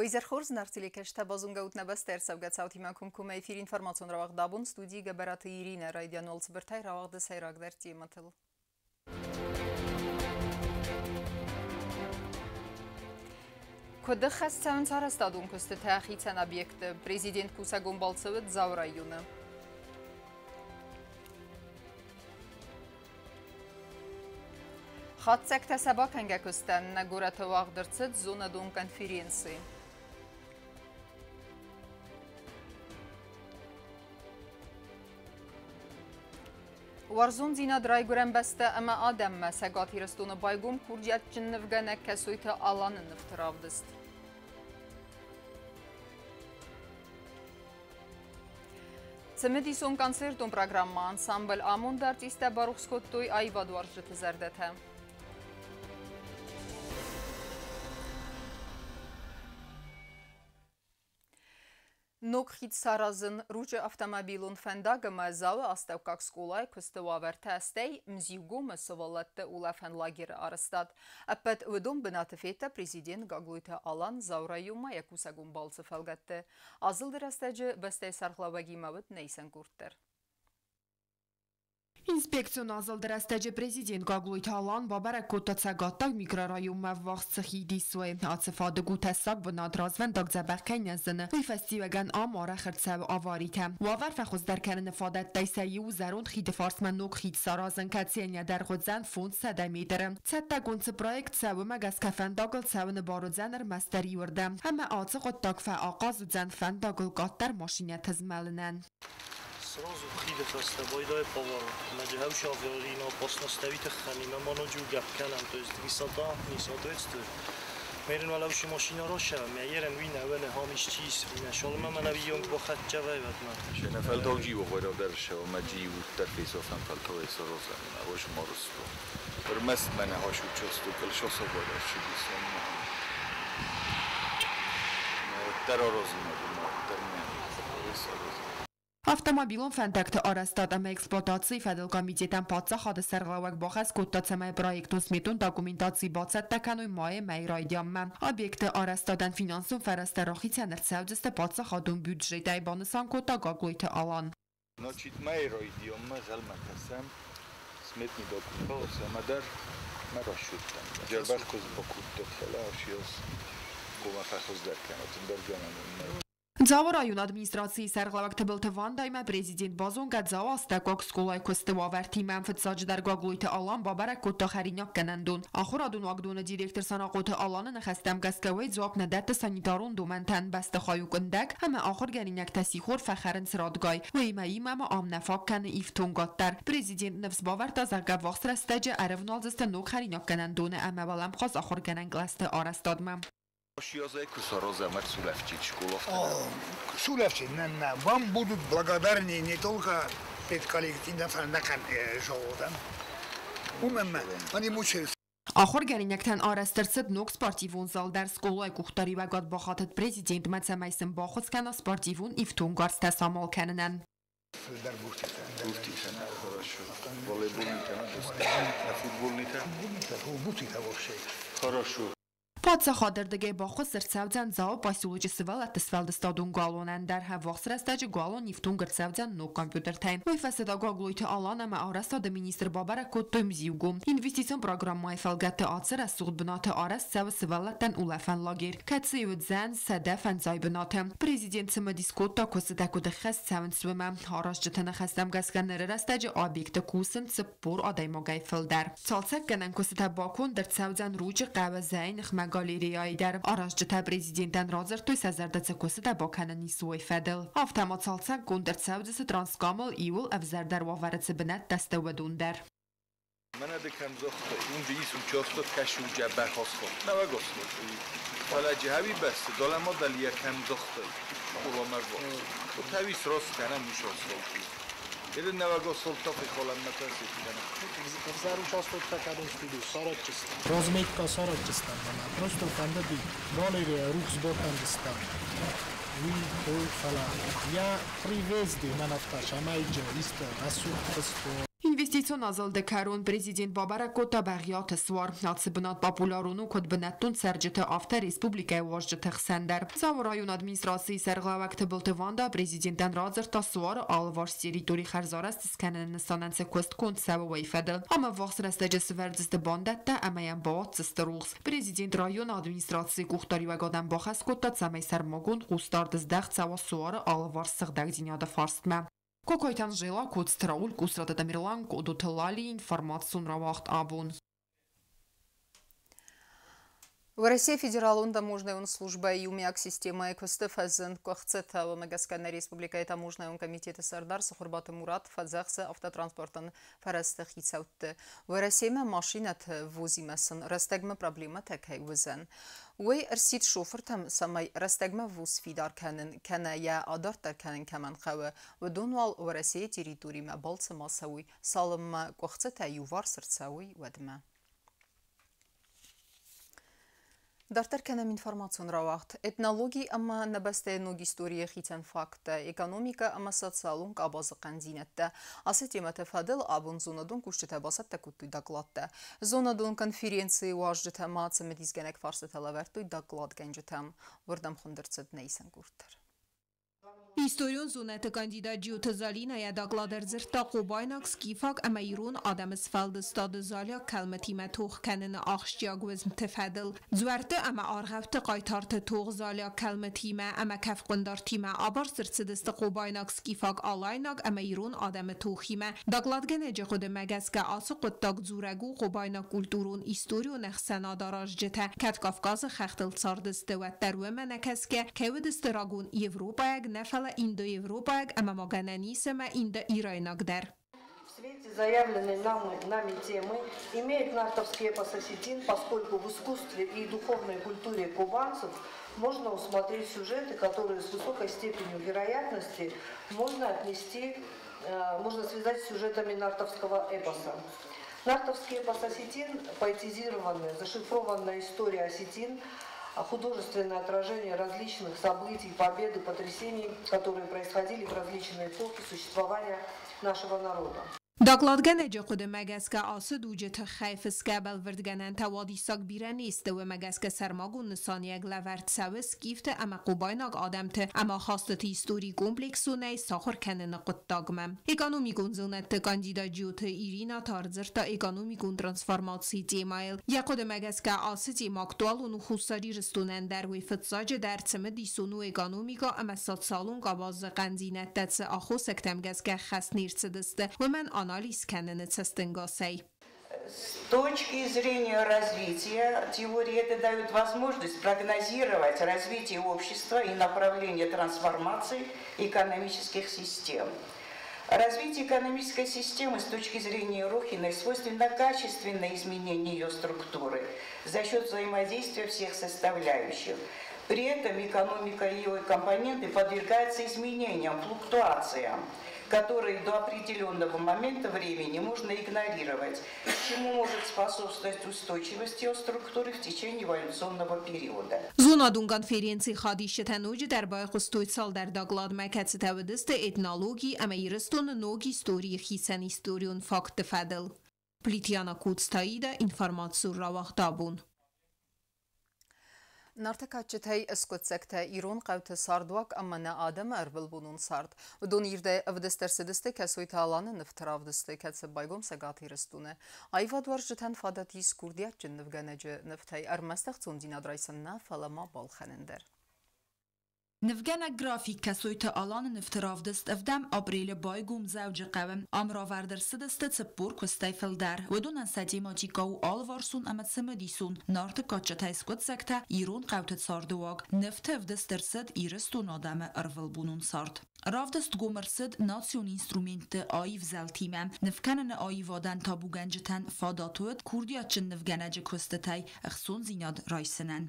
ویزر خورز نرتیلی کشته بازون گوت نبستر سوگت ساوتی مکم کمی فیر اینفرماسیون رواق دابون ستودی گبرات ایرینه رایدیان ولز برتای رواق ده سیراق در تیمتل. کد خست سون سر استادون کست تأخیر سنابیکت پرزیدنت کوسا گنبالسوت زاورایونه. خط سکت سبا کنگه کستن نگورت واق درست زون دون کنفرینسی. ورزون زینا درای گرم بسته اما آدم مساقاتی رستون بایگوم کورجیت جنفگه نکسویت آلان نفتراف دست. سمدی سون کنسرتون پروگرام انسامبل آمون در تیسته باروخسکوت توی آیواد ورجت زردته. نوکخیت سارازن روچ автомобилун фендаga мазалы аставкак скулай кыстывавер тестей мзюгу масывалатты улафен лагері арыстад. Аппет өдім бінатыфетті президент гаглуйты алан заураюма якусагун балсы фалгатты. Азылдыр астаджы бәстей сархлаваги мавыт нейсен күрттір. Инспекцион азалдырастаджы президент гаглуйт алан бабарак кота цагаттаг микрорайон маввах цхи дисве ацфады гутасак бнад развен дагзабахкай незны вифастиваган амара хрцав аваритам вавар фахуз در کرن فادت دیسایی و زرون خید فارسمن نوک خید سارازن کتینیا در خودزن فوند سدمی درم چتا گونس پروژه سو مگس کفن داگل سون باروزنر مستری وردم همه آت خود داغ آغاز و زن فن داگل قطر ماشینه تزملنن Сразу خیلی خسته بایدای پاور مجهو شافیاری ناپاسنستوی تخنی من منو جو گپ کنم تو است میسادا است میرن ولوش ماشینا را شم میرن وی نه ونه هامیش چیز وی نشال من ویون با خط جوای بدم شنه فلتوجی و غیر در شو مجی و در فیسوفن فلتوی سروزن نواش مارستو برمست منه هاشو چستو کل شاسو باید شدی سن در آرازی مدوم در میانی سروزن Автомобилон фентакты арастад ама эксплуатации федерал комитетан патса хады сарглавак бахас коттацамай проектун сметун документации бацат такануй мае май райдиамма. Объекты арастадан финансун фарастарахи ценер савдысты патса хадун бюджетай банысан котта гаглуйты алан. Значит, май райдиамма залматасам сметни документация мадар марашуттан. Джарбах коз бакуттат фалашиос кома фахоз дарканатун дарганан. Ձավը ռայուն ադմինիստրացիի սերղլավակ թբլթ վանդայմը պրեզիդենտ բազոն գadzավը աստակոք սկոլայ կստվա վերթի մենֆտ սաջդար գագլույթը ալան բաբարակ կոտա խարինյակ կննդուն։ Ախոր ադուն ագդունը դիրեկտր սանաղոթը ալանը նխստամ գասկավեի ձոապ նդատը սանիտարուն դումենտան բաստը խայուկ ընդակ, համը ախոր գարինյակ տասի խոր ֆախարն սրադգայ, վեիմայի մամը ամնաֆակ կանը իվթուն գատտար։ Պրեզիդենտ նվս բավարտ ազարգավ վաղսրաստաջը արևնալձստը նոք խարինյակ կննդունը ամավալամ խոզ ախոր գանան գլաստը արաստադմը։ Шиозай кусороза Марсулевчич школов. Сулевчич, вам будут благодарны не только перед коллективным фондом шоудан. Они мучаются. Ախոր գերինյակთან արաստրցդ նոք սպարտիվուն զալ դար սկոլայ կուխտարի վագատ բախատդ պրեզիդենտ մացամայսն բախոց կանա սպարտիվուն իվթուն գարստա սամալ կաննան։ Хорошо. Պատսա խադրդգե բախոց սրցավձան զաո պասյուլուջի սվալ ատսվալդը ստադուն գալոնան դար հավողսրաստաջի գալոն իվթուն գրծավձան նոք կամպյուտեր թայն։ Վայֆասեդա գագլույթը ալան ամա արաստադը մինիստր բաբարա կոտտոյմ զիուգում։ Ինվեստիցիոն պրոգրամմայ ֆալգատը ացր ասուղդ բնատը արաստ սավը սվալատան ուլաֆան լագեր։ Կացի ու ձան սադաֆան զայ բնատը։ Պրեզիդենտ սմը դիսկոտա կոսետակու դխես ցավն սվմա։ Հարաշ ջթնը խստամ գասկանները ռաստաջի օբյեկտը կուսն ծպոր ադայմոգայ ֆլդար։ Ցալցակ կնան կոսետա բակուն դրցավձան ռուջը qavazайн խմա Գալերեայի դար առաջջթա պրեզիդենտան ռոզերտույս ազարդացակոսը դա բոքանանի սուй ֆեդել ավտոմացալցակ կոնդրցավձը տրանսկամլ իուլ ավզարդար վավարացը բնատ դաստավդունդար Mənə də kəmzoxda indi is uçoxda kəşu cəbər xosxo Nəvə qosxo Hələ cəhəvi bəsdir dolama da liyə kəmzoxda Ulamar bu Bu təvis roz kənəm iş olsun Jeden nəvə qosxol tofi xolam mətəsi kənəm Взял участвовать в таком студии, 40 чисто. Разметка 40 чисто. Просто кандидат, галерея, рух сборкан чисто. Ви, той, фала. Я привезли на нафташ, амайджа, исто, асух, песто. Investițion azal de karun prezident Babara kota bagyat swar natsibnat popularunu kod benatun serjete after Respublika wajjete xender. Savrayon administrasiyi serglavakte bultevanda prezidentan razır ta swar alvar teritori xerzarast skanen sananse kost kont savay fedel. Ama vaxrastece sverdiste bandetta amayan baat sterugs. Prezident rayon administrasiyi kuxtari vagadan baxas kota tsamay sermagun qustardız daxt sava swar alvar sığdag dinyada farstma. Kokojtan žela kod straul kusrata Tamirlan kodutılali информацион равахт абун. В России федералун таможная служба ЮМИАК система экостефазен кохцета в Магаскана республика и таможная комитета Сардар Сахурбата Мурат фазахса автотранспортан фарастах ицаутты. В России машинат возимасын растагма проблема такай вызен. وی ارسید شوفرتم سمای رستگم ووس فیدار کنن کنه یا آدارتر کنن کمان خواه و دونوال ورسیه تریتوری ما بالت ما سوی سالم ما گوخته تا یووار سرد سوی ودمه. Դարտեր կենեմ ինվորմացիոն ռավաղթ, էտնալոգի ամա նբաստե նոգ իստորիե խիցեն ֆակտը, էկոնոմիկա ամա սոցիալուն կաբազը կանձինետտը, ասետ եմատը ֆադել աբուն զոնադուն կուշչետ բասատ տակուտույ դակլատտը, զոնադուն կոնֆերենցիի ու աժջետ մացը մետիզ գենեք վարսը թալավերտույ դակլատ գենջետեմ, վրդամ խնդրցետ նեյսեն գուրտեր. Историю зунета кандидат Джута Залина я докладерзер та Кубайнак скифак амайрун адам сфалд стад زالیا کلمتی متوخ کنن آخشیاگ وزم تفادل زورت اما آرغفت قایتارت توغ زالیا کلمتی ما اما کف قندارتی ما آبار سرسدست قوبایناک سکیفاک آلایناک امایرون آدم توخی ما دقلادگن اجه خود مگز که آسو قدتاک زورگو قوبایناک کلتورون ایستوریو نخسنا داراج جته کت کافکاز خختل ساردست و تروه منکس که ودست راگون Европаек нефала Индо-Европаек, а магананисема Индо-Ирайнагдер. В свете заявленной нами темы имеет нартовский эпос осетин, поскольку в искусстве и духовной культуре кубанцев можно усмотреть сюжеты, которые с высокой степенью вероятности можно связать с сюжетами нартовского эпоса. Нартовский эпос осетин, поэтизированная, зашифрованная история осетин, художественное отражение различных событий, побед и потрясений, которые происходили в различные эпохи существования нашего народа. داکلادگن اجا خود مگس که آسد وجت خیف سکابل وردگنن توادی ساک بیرن است و مگس که سرماگون نسانیگ لورد سوس گیفت اما قوبایناگ آدمت اما خواستت هیستوری کمپلیکسو نی ساخر کنن قطاگمم. اکانومیکون زونت کاندیدا جوت ایرینا تارزر تا اکانومیکون ترانسفورماسی تیمایل یا خود مگس که آسدی ماکتوال و نخوستاری رستونن در ویفتزاج در تمدی سونو اکانومیکا اما سات سالون قباز قنزینت دست آخو سکتمگز که خست نیرسدست و من анализ кеннене цестенгасей. С точки зрения развития, теории это дают возможность прогнозировать развитие общества и направление трансформации экономических систем. Развитие экономической системы с точки зрения Рохиной свойственно качественное изменение ее структуры за счет взаимодействия всех составляющих. При этом экономика и ее компоненты подвергаются изменениям, флуктуациям, которые до определенного момента времени можно игнорировать, чему может способствовать устойчивости ее структуры в течение эволюционного периода. Зонадун конференции хадище тенуji در بای قستوی سال در داغلاد مکت تودست اتنالوگی اما ایرستون نوگ історії خیسن історіون فاکت فدل. پلیتیانا کودستایی інформацію равах дабун. Նարտակաչթեի սկոցեկտե իրոն qavtı sarduak ամana adam erbil bunun sard. Udon irde avdestersədiste kəsoyt alanı nıftıravdiste kətsə baygom səgatırıstune. Ayvad var jıtan fadatis kurdiyatçın nıvganəcə nıftay armastaqçun dinadraysanna falama balxanender. نفگنه گرافیک کسویت آلان نفتراف دست افدام آبریل بایگوم زوج قوم امرا وردر سدست تسپور کستایفل در و دونن سدیماتی گاو آل وارسون امت سمدیسون نارت کاچه تایسکوت سکتا ایرون قوتت ساردواگ نفت افدست درسد ایرستون آدم ارول بونون سارد. رافدست گومرسد ناسیون اینسترومنت آیف زلتیمم نفکنن آیوادن تابو گنجتن فاداتوت کوردیاتچن نفگنه جه کستتای اخسون زیناد رایسنن.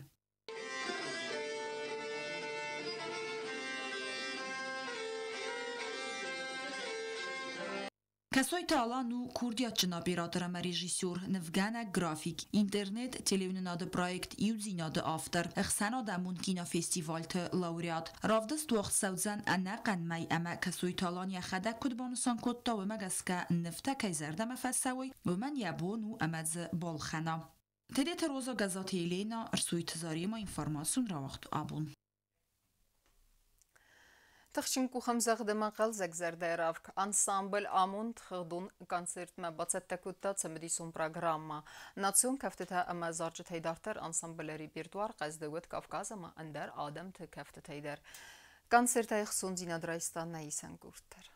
Կասոյ տալան ու քուրդիա ճնաբիրադրամը ռեժիսոր նվգանա գրաֆիկ ինտերնետ տելևինադը պրոյեկտ իուզինադը ավտոր ըխսանա դամուն կինոֆեստիվալը լաուրեատ Ravdast وقت أناقن ماي أما كسوي طالان يخدا كد بانسان كد تا ومجسكا نفتا كيزردم فسوي ومن يبونو أمز بالخنا تديت روزا جزاتي لينا رسوي تزاري ما إنفورماسيون راوخت أبون تخشنكو خمسة خدمة قلزك زردة رافك أنسامبل آموند خدون كونسرت ما باتت تكوتا تسمديسون برنامج ناتسون كفتتها أما زارجت هيدارتر أنسامبل ريبرتوار قصدوت كافكاز أما أندر آدم تكفت هيدر كونسرت يخصون زينة درايستان نايسان كورتر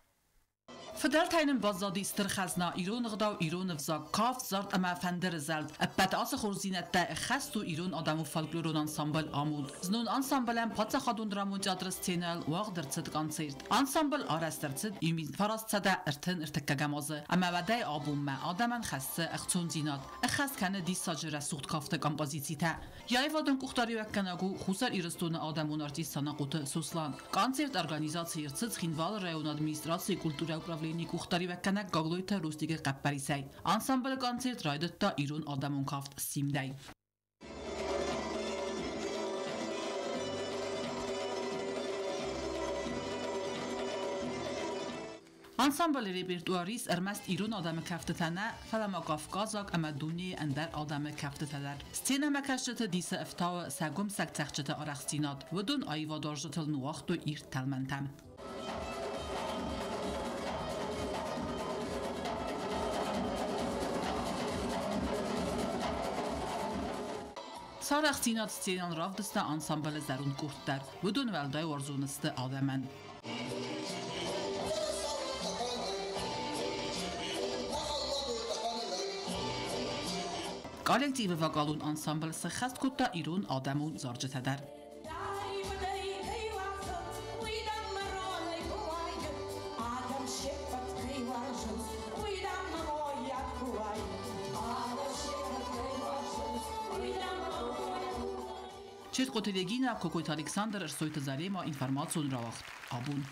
فدرت هينن بازادي استرخزنا إيرون غدا و إيرون فزا كاف زارت أما فندر زلد أبت آس خورزينة تا خستو إيرون آدم و فالكلورون أنسامبل آمود زنون أنسامبلن پاتس خادون درامون جادرس تينل واغ درتسد كونسرت أنسامبل آرس درتسد يمين فراس تدا ارتن ارتكا جمازه أما بدای آبوم ما آدمن خسته اختون زينات اخست كان دي ساجر سوخت كافته كامبازيتي تا ياي وادن كختاري وكناغو خوسر إيرستون آدمون ارتيستانا قوت سوسلان كونسرت أرغانيزاتسي ارتسد خينوال ريون أدمنستراتسي كولتورا وبرافليني كختاري وكناغ گاغلويتا روستيگه قبپريساي انسامبل كونسرت رايدت تا إيرون آدمون كافت سيمداي انسامبل ريبرتواريس ارمست إيرون آدم كفتتنا فلما قفقازاق اما دوني اندر آدم كفتتدر ستين مكشت ديس افتاو ساقوم ساق تخشت آرخستينات ودون آيوا دارجت النواخت و إير تلمنتم سارخسينات ستينان رافدستا انسامبل زرون كورتر ودون والداي ورزونست آدمن Коллективы вокалун ансамбль сахаст кутта Ирун Адамун заржетадер. Чет Котелегина Кокойт Александр рсойта зарема информацию равахт Абун.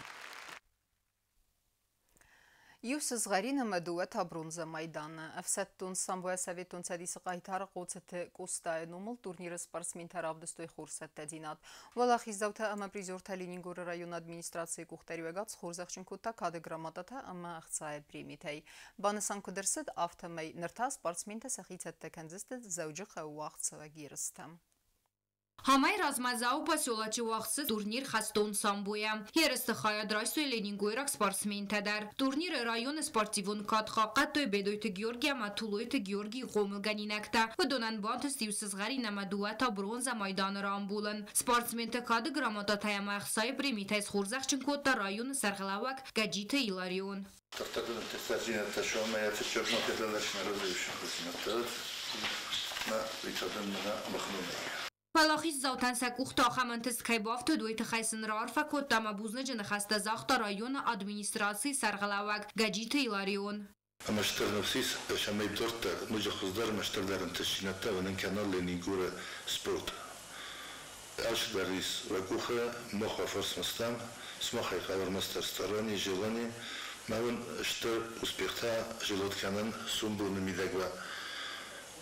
يوسف غارينا مدوتها برونزا ميدان أفسدتون سامبويا سافيتون ساديس قايتار قوتة كوستا نومل تورنير سبارسمين تراب دستوي خورسة تدينات ولا خيزوتا أما بريزورتا لينينغور رايون أدمنستراتسي كوختاري وغات خورزخشن كوتا كاد غراماتاتا أما أخصاي بريميتاي بانسان كدرسد أفتمي نرتا سبارسمين تسخيتة تكنزست زوجق وقت سواغيرستم Համայր ռազմազաու պասյոլաչի վաղսը տուրնիր խաստոն սամբոյա։ Երստը խայադրայսու է լենինգոյրակ սպարսմին թադար։ Տուրնիրը ռայոնը սպարտիվոն կատխա կատոյ բեդոյթը գյորգի ամաթուլոյթը գյորգի խոմլգանինակտա։ Վդոնան բանթը ստիվսզղարի նամադուատա բրոնզա մայդանը ռամբուլն։ Սպարտսմենթը կադը գրամատաթայամա ախսայ պրիմիթայս խորզախ չնկոտա ռայոնը սարխլավակ գաջիթը իլարիոն։ Վալախիս զավտանսակ ուղտախամընթս կայբավթը դույթը խայսն ռարվա կոտամա բուզնը ջնխաստը զաղտա ռայոնը ադմինիստրացի սարղլավակ գաջիթը իլարիոն։ Մաշտերնովսիս շամեի դորտը մուջախուզդար մաշտերդարն տշինատա վնեն կանալ լենիգուրը սպորտ։ Աշդարիս վակուխը մոխա ֆորսմաստամ, смахай խավարմաստար ստարանի ժելանի, մավն շտը ուսպիղթա ժելոտկանան սումբուրնը միդագվա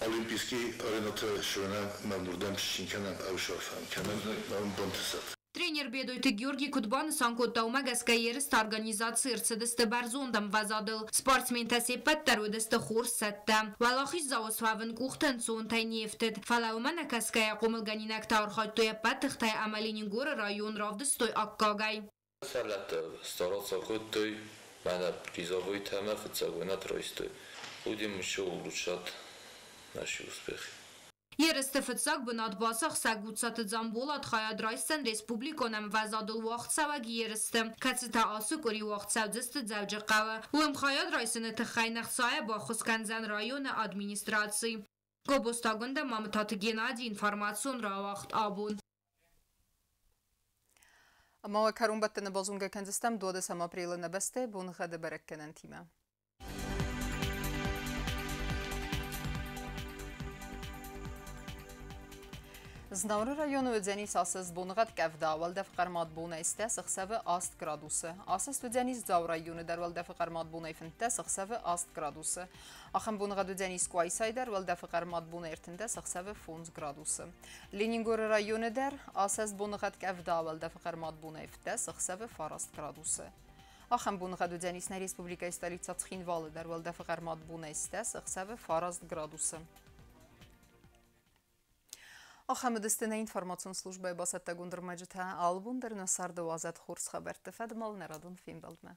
Олимпийский арената швена мамурдам шинканам аушарфам канам бонтсат Тренер бедойты Георгий Кутбан санкоттаума гаскайерст организации рцедесте барзондам вазадыл спортсмента сепаттар өдесте хорсатта валахис заосвавын кухтен сонтай нефтет фалаумана каская комылганинак таурхаттоя паттыхтай амалинин горы район равдыстой аккагай салат староца коттой мана призовой тема фцагуна тройстой будем еще улучшать наши успехи. Երստը ֆծակ բնատ բասախ սագուցատը ձամբոլատ խայադրայսեն ռեսպուբլիկոնամ վազադլ վաղցավագ երստը կացիთა ասու կորի վաղցավձստը ձավջղավը ուեմ խայադրայսենը թխայնախցայը բախոսկանձան ռայոնը ադմինիստրացի գոբոստագնդը մամտաթը գենադի ինվարմացիոն ռավախտ աբուն Ama karumbattını bozunga kendistem 20 aprili nebeste bunu hadi berekkenen time. Znavr rayonu Ödzenis asız bunğat qəvda avval dəfqarmad buna istə sıxsəvi ast gradusu. Asız Ödzenis Zav rayonu dərval dəfqarmad buna ifintə sıxsəvi ast gradusu. Axın bunğat Ödzenis Quaysay dərval dəfqarmad buna irtində sıxsəvi fons gradusu. Leningor rayonu dər asız bunğat qəvda avval dəfqarmad buna ifintə sıxsəvi farast gradusu. Axın bunğat Ödzenisnə Respublika stolica Txinvalı dərval dəfqarmad buna istə sıxsəvi farast gradusu. Axamıdistine informasyon службы басатта гундырмаджыта албундыр носарды вазат хурс хабарты фадмал нарадун фильм балдма.